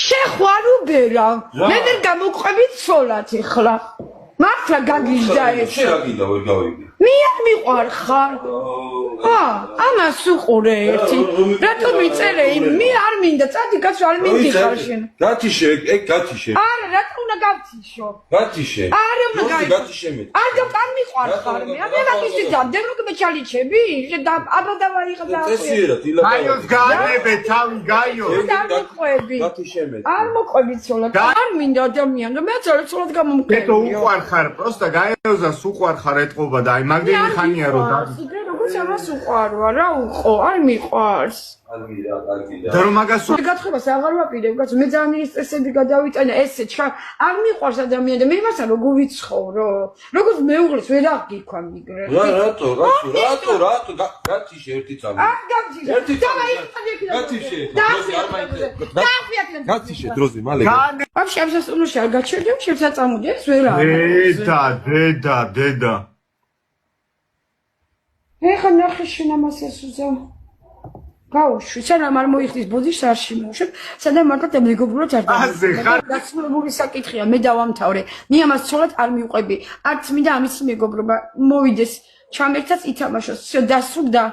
შეხვარუბერა მე ვერ გამოყვებით ცოლად ეხლა მართლა გაგიჟდა ეს შე რა გინდა ვერ გავიგე მე არ მიყვარხარ ამას უყურე ერთი რატომ მიწერე მე არ მინდა წადი კაცო არ მინდიხარ შენ გათიშე ეგ გათიშე არა რატომ უნდა გავთიშო გათიშე არა უნდა გათიშე მე არ მიყვარხარ მე მე მაგისტი დამდე რომ მეჩალიჩები აბადავარი ხდა წესიერად ილაპარაკე გაიოს გაანებე თავი გაიოს გათიშე მე არ მოყვები ცოლად არ მინდა ადამიანო მე ცოლად გამომკერდი ეტო უყვარხარ პროსტა გაიოზას უყვარხარ ეტყობა და აი მაგდენი ხანია რომ როგორც ამას უყვარვა რა უყო არ მიყვარს არ მირა კარგია და რომ მაგას გათხოვას აღარ ვაპირებ კაცო მე ძალიან სტრესები გადავიტანე ესე არ მიყვარს ადამიანი და მე იმასა რო გუვიცხოვრო როგორც მეუღლეს ვერ აღგიქვა მიგრე რატო გათიშე ერთი წამი არ გავჯიშე ერთი წამი გათიშე გათიშე დროზე მალე ვაფშე ამ სასტუმროში არ გაჩერდებ შევცა წამოდი ეს ვერ არის დედა ეხა ნახე შენ ამას ესუზა გაუშვი სანამ არ მოიხდის ბოდიშს არ შემოუშვებ სანამ მართლა მეგობრულად არ გასწრებული საკითხია მე დავამთავრე მე ამას ცოლად არ მივყვები არც მინდა ამისი მეგობრობა მოვიდეს ჩამერცაც ითამაშოს всё დასრულდა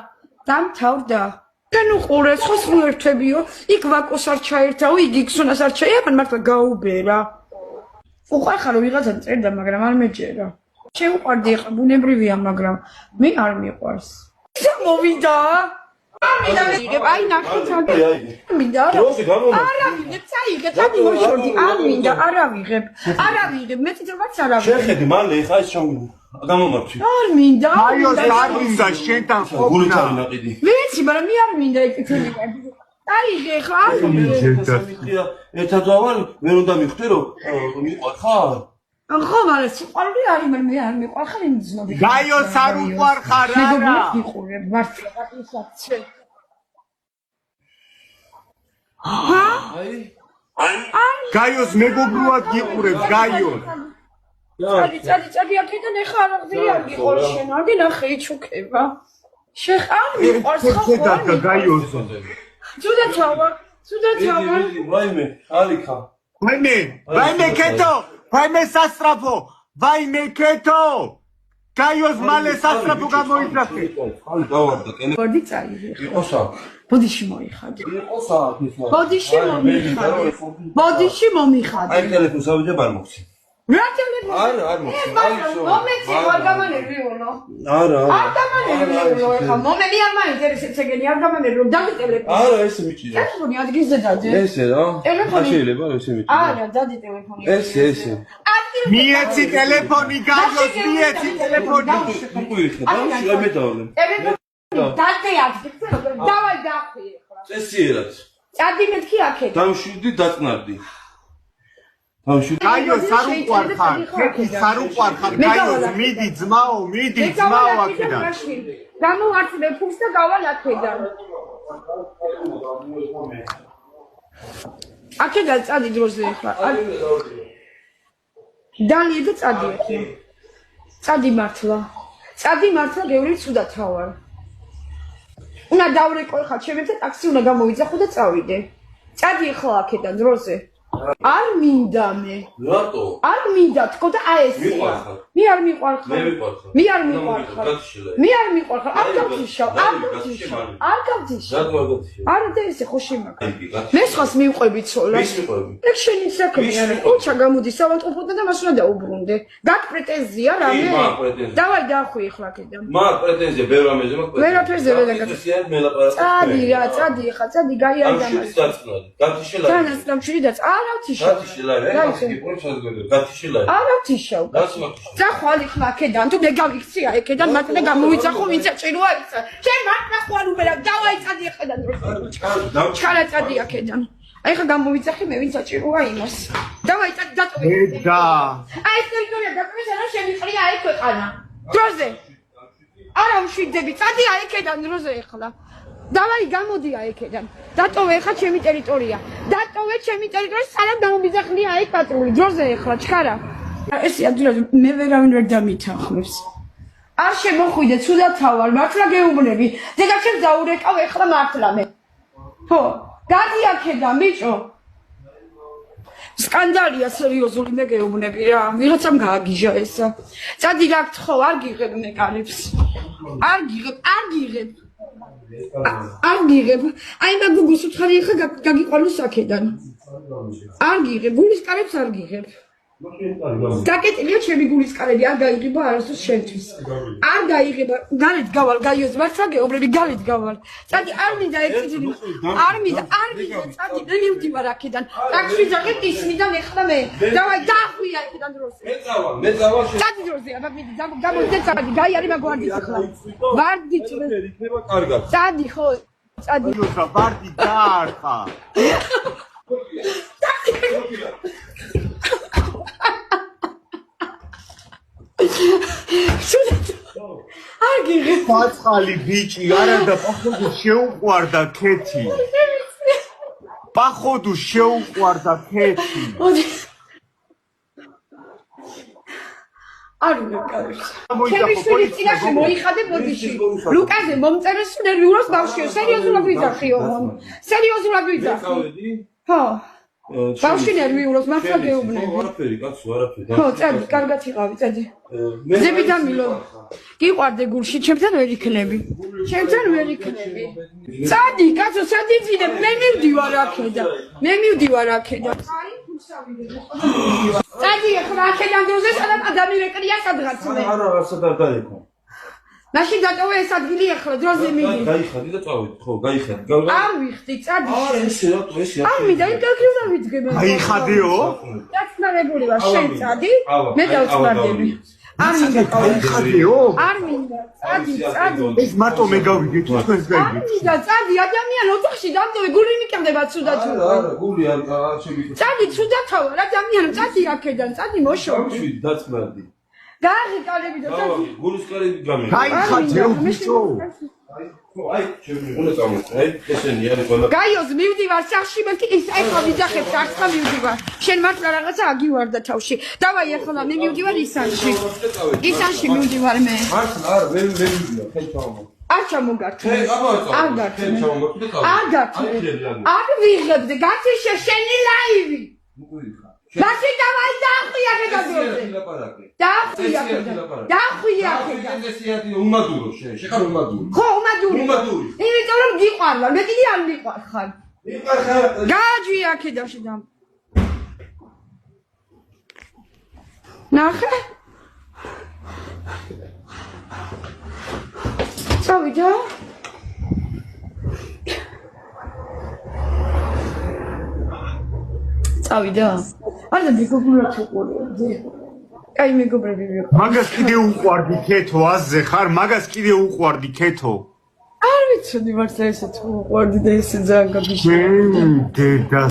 დამთავრდა თან უყურე სხვა სრულერთებიო იქ ვაკოს არ ჩაერთაო იგი ქსონას არ ჩაიაბან მართლა გაუბერა უყვარხარ რომ ვიღაცა წერდა მაგრამ არ მეჯერა შეუყვარდი ხა ბუნებრივია მაგრამ მე არ მიყვარს მოვიდა აი ნახე ცალკე მინდა არა ვიღებ წაიგე წადი მოშორდი არ მინდა არ ავიღებ მე თვითონაც არ ავიღებ შეხედი მალე ხა ეს გამომარჩი არ მინდა არ მინდა შენთან გულით არ ნაყიდი ვიცი მაგრამ მე არ მინდა ეკეთები წაიგე ხა ერთად ვარ ვერ უნდა მიხვდე რომ მიყვარხარ ხო მაგრამ სიყვარული არის მაგრამ მე არ მიყვარხარ იმ ძნობი გაიოს არ უყვარხარ არა მეგობრებს გიყურებ მართლა რატისაც გაიოს მეგობრულად გიყურებს გაიოს წადი აქედან ეხა არ აღძია გიყოლ შენ ადი ნახე იჩუქება შეხარ მიყვარს ხო გაიოს ცუდა თავა ვაიმე ალიქა ვაიმე კეტო ვაიმე სასტრაფო ვაიმე კეტო გაიოს მალე სასტრაფო გამოიძახე ხალი დავარდა კენე ვარდი წაიღე იყოსა ბოდიში მოიხადე იყოსა ბოდიში მომიხადე აი ტელეფონს ავიდებ არ მოხსი რა ტელეფონი არ მოხსი მომეცი არ გამანერვიულო არა ეხა მომენი არ მაინტერესებს ეგენი არ გამანერვიულო დადი ტელეფონი არა ესე მიჭირე ტელეფონი ადგილზე დადე ესე რა შეიძლება ესე მიჭირე არა დადი ტელეფონი ესე მიეცი ტელეფონი გაიოს მიეცი ტელეფონი მე დავავლე დადე ადგილზე დავაი დახვი ეხლა წესიერად წადი მეთქი აქეთ დამშვიდი დაწნარდი გაიოს არ უყვარხარ არ უყვარხარ გაიოს მიდი ძმაო აქედან გამოვარცხე ფუქს და გავალ აქედან აქედან წადი დროზე ეხლა დალია და წადი ეხლა წადი მართლა გევლით ცუდად თავარ უნდა დავრეკო ეხლა ჩემეთა ტაქსი უნდა გამოვიძახო და წავიდე წადი ეხლა აქედან დროზე არ მინდა მე რატო არ მინდა თქო და აი ესია მე არ მიყვარხარ არ გავთიშავ არა და ესე ხოში მაგ მე სხვას მივყვები ცოლას ეგ შენი საქმეა ოჩა გამოდი სავანტყოფოდა და მას უნდა დაუბრუნდე გაკ პრეტენზია რამე დავაი დახვი ეხლა აქედან მაგ პრეტენზია ბევრ რამეზე მაგ ვერაფერზე ვერ წადი ხა წადი გაიარე დამას განაცნამში და არავთიშავ ძახვალი ხმა აქედან თუ მე გავიქცია აქედან მარტო გამოვიძახო ვინც საჭიროა ისა შენ მარტო ხვალუბერა დავაი წადი აქედან ჩქარა წადი აქედან აი ხა გამოვიძახე მე ვინც საჭიროა იმას დავაი წადი დატოვე და აი ეს ტერიტორია დატოვეს არა შემიყრია აი ქვეყანა დროზე არა მშვიდები წადი აი აქედან დროზე ეხლა დავაი გამოდი აი აქედან დატოვე ხა ჩემი ტერიტორია სანამ გამომიძახლია აი პატრული დროზე ეხლა ჩქარა ეს ადვილად მე ვერავინ ვერ დამითანხმებს არ შემოხვიდე ცუდად თავარ მართლა გეუბნები ზეგაჩემ დაურეკავ ეხლა მართლა მე ხო გადი აქედან ბიჭო სკანდალია სერიოზული მე გეუბნები რა ვიღაცამ გააგიჟა ესა წადი რა გთხოვ არ გიღებ მე კარებს არ გიღებ აი მაგ გუგუს უთხარი ხა გაგიყვანოს აქედან არ გიღებ გულის კარებს არ გიღებ დაკეტილია ჩემი გულის კარები არ გაიღება არასდროს შენთვის არ გაიღება გარეთ გავალ გაიოს მართლა გეუბნები გარეთ გავალ წადი არ მინდა ექცილი არ მინდა წადი მე მივდივარ აქედან ტაქსი ძაღეთ ისმიდან ეხლა მე დავაი დახვია აქედან დროზე მე წავალ წადი დროზე აბა გამოდე წადი გაი არის მაგ ვარდით ახლა ვარდით იქნება კარგად წადი ხო წადი ვარდი დაარხა არ გიღებ პაცხალი ბიჭი არა და პახოდუ შეუყვარდა ქეთი პახოდუ შეუყვარდა ქეთი არ მეკარებს ჩემი შვილი წინაშე მოიხადე ბოდიში ლუკაზე მომწერეს ნერვიულობს ბავშვიო სერიოზულად ვიძახიო სერიოზულად ვიძახი ხო ბავშვი ნერვიულობს მართლა გეუბნები არაფერი კაცო არაფერი ხო წადი კარგად იყავი წადი ძები დამილო გიყვარდე გულში ჩემთან ვერ იქნები წადი კაცო სადიძინებ მე მივდივარ აქედან წადი ახლა აქედან დროზე სადაც ადამი რეკრია სადღაც მე არა ვარსად არ დაიქო მაშინ დატოვე ეს ადგილი ახლა დროზე მიდი გაიხადი და წავედი ხო გაიხადი არ ვიხდი წადი ესე რატო ესე არ მინდა იმ გაგრიულა ვიძგებ გაიხადეო დაწნარებული ვარ შენ წადი მე დავწნარდები არ მინდა გაიხადეო არ მინდა წადი ეს მარტო მე გავიგე თქვენს არ გაიგე მინდა წადი ადამიან ოთახში დამტოვე გული მიკრდება ცუდად არა გული არ შეგიქო წადი ცუდად თავარ ადამიან წადი აქედან წადი მოშო შვიდი დაწნარდი გარი კალები და წადი გულის კარები გამე გაიხადეო ბიჭო აი ჩემი უნდა წამოწე აი ესენი არის ყველა გაიოს მივდივარ სახში მე კი ის ახლა ვიძახებ სახსა მივდივარ შენ მართლა რაღაცა აგივარდა თავში დავაი ახლა მე მივდივარ ისანში მივდივარ მე მართლა არა მე მივდივარ ხენ ჩავმო არ ჩამოგართე არ გართე არ გართე არ ვიღებდე გაწიშე შენი ლაივი მაშინ დავაი დახვია შეგადროზე დახვია უმადურო შეხარ უმადური ხო უმადური იმიტომ რომ გიყვარვა მე კიდე არ მიყვარხარ გააჯი აქედანში დამ ნახე წავიდა წავიდა არა მეგობრებად უყურე აი მეგობრები მაგას კიდე უყვარდი ქეთო აზზე ხარ მაგას კიდე უყვარდი ქეთო არ ვიცოდი მართლა ესეც უყვარდი და ესე ძალიან გაგიშვა დედა